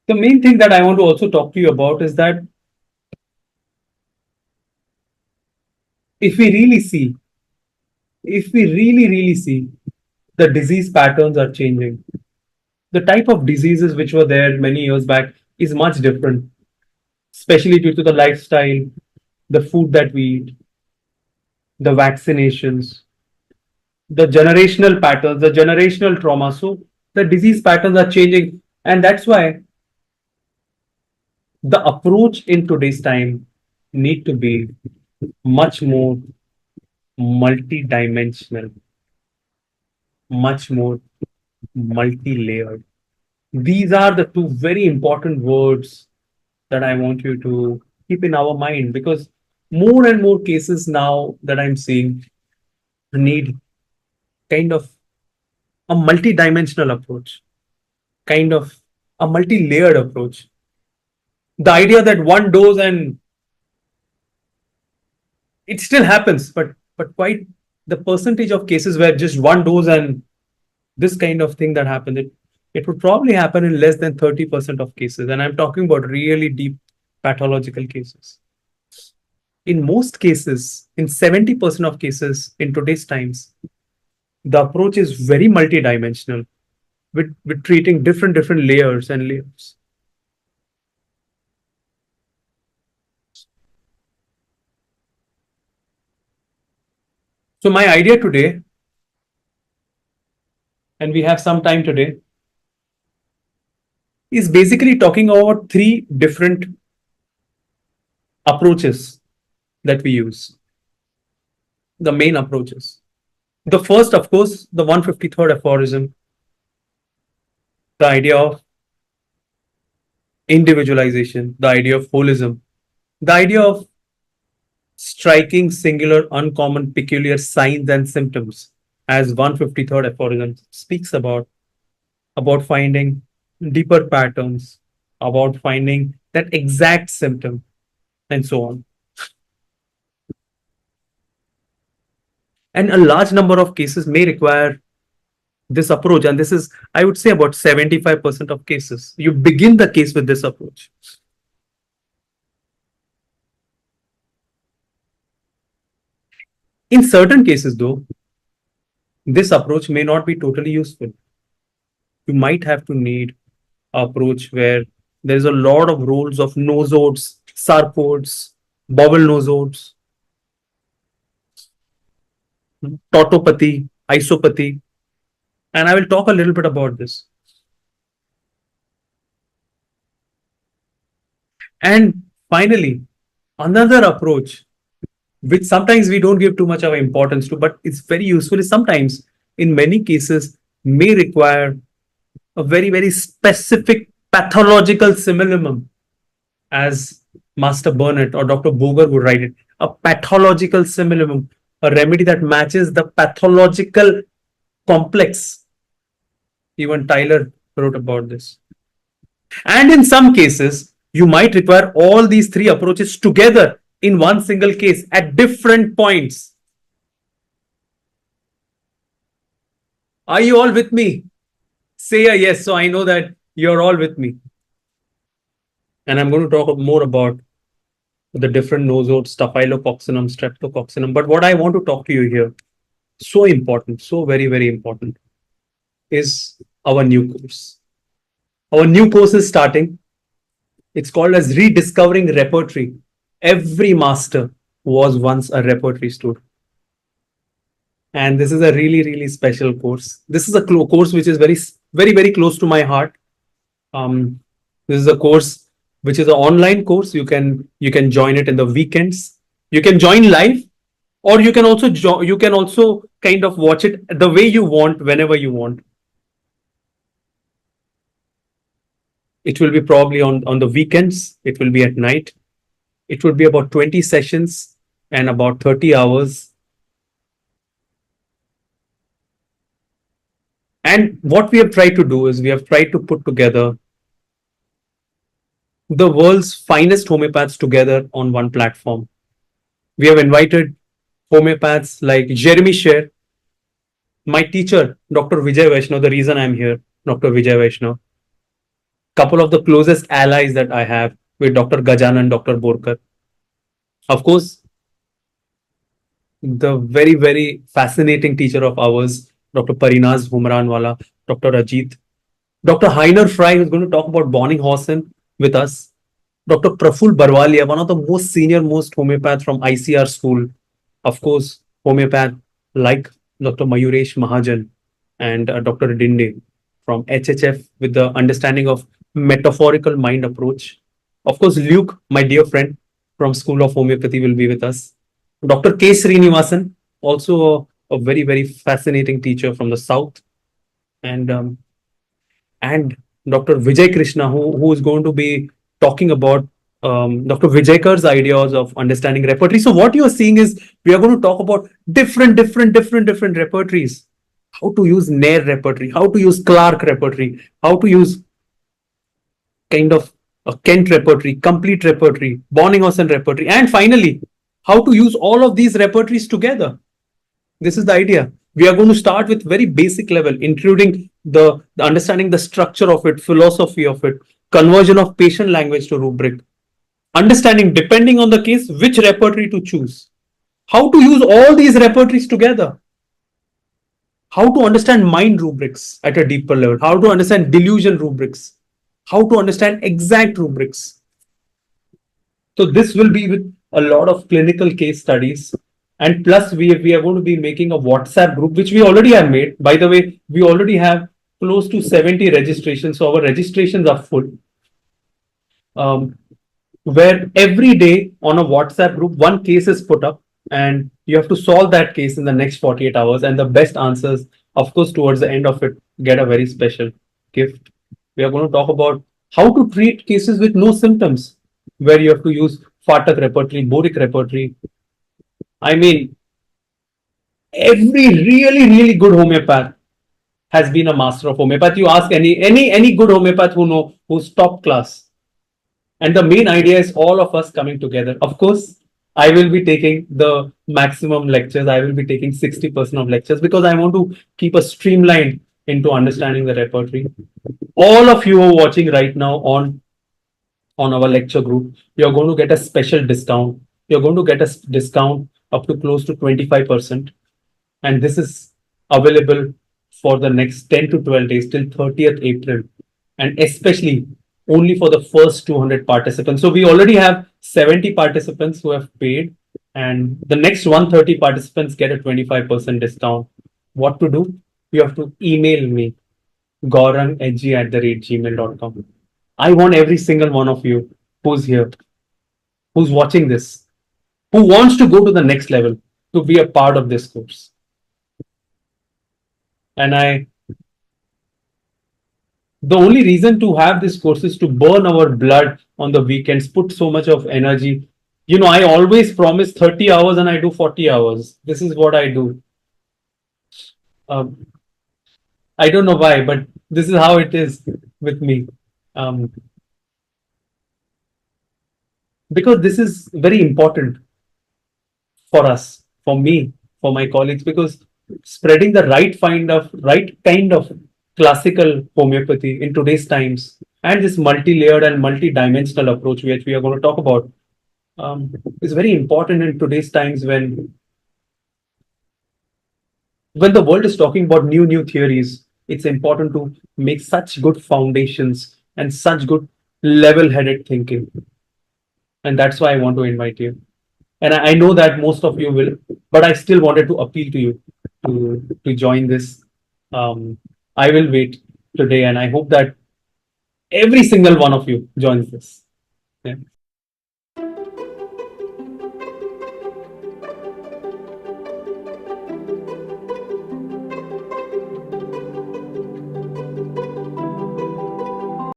The main thing that I want to also talk to you about is that if we really see, if we really see, the disease patterns are changing. The type of diseases which were there many years back is much different, especially due to the lifestyle, the food that we eat, the vaccinations, the generational patterns, the generational trauma. So the disease patterns are changing. And that's why the approach in today's time need to be much more multi-dimensional, much more multi-layered. These are the two very important words that I want you to keep in our mind, because more and more cases now that I'm seeing need kind of a multi-dimensional approach, kind of a multi-layered approach. The idea that one dose and it still happens, but quite the percentage of cases where just one dose and this kind of thing that happened, it would probably happen in less than 30% of cases. And I'm talking about really deep pathological cases. In most cases, in 70% of cases in today's times, the approach is very multidimensional with treating different layers and layers. So my idea today, and we have some time today, is basically talking about three different approaches that we use, the main approaches. The first, of course, the 153rd aphorism, the idea of individualization, the idea of holism, the idea of striking singular, uncommon, peculiar signs and symptoms, as 153rd aphorism speaks about finding deeper patterns, about finding that exact symptom, and so on. And a large number of cases may require this approach. And this is, I would say, about 75% of cases. You begin the case with this approach. In certain cases, though, this approach may not be totally useful. You might have to need an approach where there's a lot of roles of nosodes, sarcodes, bowel nosodes, tautopathy, isopathy, and I will talk a little bit about this. And finally, another approach, which sometimes we don't give too much of importance to, but it's very useful, is sometimes, in many cases, may require a very specific pathological simillimum, as Master Burnett or Dr. Boger would write it, a pathological simillimum, a remedy that matches the pathological complex. Even Tyler wrote about this. And in some cases, you might require all these three approaches together in one single case at different points. Are you all with me? Say a yes, so I know that you're all with me. And I'm going to talk more about the different nosodes, staphylococcinum, streptococcinum. But what I want to talk to you here, so important, so very important, is our new course. Our new course is starting. It's called as Rediscovering Repertory. Every master was once a repertory student. And this is a really special course. This is a course which is very close to my heart. This is a course which is an online course. You can join it in the weekends. You can join live, or you can also kind of watch it the way you want, whenever you want. It will be probably on the weekends. It will be at night. It would be about 20 sessions and about 30 hours. And what we have tried to do is we have tried to put together the world's finest homeopaths together on one platform. We have invited homeopaths like Jeremy Sher, my teacher, Dr. Vijay Vaishnav, the reason I'm here, Dr. Vijay Vaishnav. couple of the closest allies that I have with Dr. Gajanan, Dr. Borkar. Of course, the very, very fascinating teacher of ours, Dr. Parinaz Humranwala, Dr. Ajit, Dr. Heiner Fry, who's going to talk about Bonninghausen with us, Dr. Praful Barwalia, one of the most senior most homeopath from ICR school, of course, homeopath like Dr. Mayuresh Mahajan and Dr. Dinde from HHF with the understanding of metaphorical mind approach. Of course, Luke, my dear friend from School of Homeopathy, will be with us. Dr. K. Srinivasan, also a very, very fascinating teacher from the South. And Dr. Vijay Krishna, who is going to be talking about Dr. Vijaykar's ideas of understanding repertory. So what you are seeing is we are going to talk about different repertories. How to use Nair repertory, how to use Clark repertory, how to use kind of a Kent repertory, complete repertory, Bonninghausen repertory, and finally, how to use all of these repertories together. This is the idea. We are going to start with very basic level, including the understanding the structure of it, philosophy of it, conversion of patient language to rubric, understanding depending on the case which repertory to choose, how to use all these repertories together, how to understand mind rubrics at a deeper level, how to understand delusion rubrics, how to understand exact rubrics. So this will be with a lot of clinical case studies. And plus, we are going to be making a WhatsApp group, which we already have made. By the way, we already have close to 70 registrations. So our registrations are full. Where every day on a WhatsApp group, one case is put up and you have to solve that case in the next 48 hours. And the best answers, of course, towards the end of it, get a very special gift. We are going to talk about how to treat cases with no symptoms, where you have to use Fatak repertory, Boric repertory. I mean, every really good homeopath has been a master of homeopath. You ask any good homeopath who's top class. And the main idea is all of us coming together. Of course, I will be taking the maximum lectures. I will be taking 60% of lectures because I want to keep a streamlined into understanding the repertory. All of you who are watching right now on our lecture group, you're going to get a special discount. You're going to get a discount up to close to 25%. And this is available for the next 10 to 12 days till 30th April. And especially only for the first 200 participants. So we already have 70 participants who have paid, and the next 130 participants get a 25% discount. What to do? You have to email me, gaurangedgy@gmail.com. I want every single one of you who's here, who's watching this, who wants to go to the next level, to be a part of this course. And the only reason to have this course is to burn our blood on the weekends, put so much of energy. You know, I always promise 30 hours and I do 40 hours. This is what I do. I don't know why, but this is how it is with me. Because this is very important for us, for me, for my colleagues, because spreading the right kind of classical homeopathy in today's times and this multi-layered and multi-dimensional approach which we are going to talk about is very important in today's times when the world is talking about new theories. It's important to make such good foundations and such good level-headed thinking. And that's why I want to invite you. And I know that most of you will, but I still wanted to appeal to you to join this. I will wait today, and I hope that every single one of you joins this. Yeah.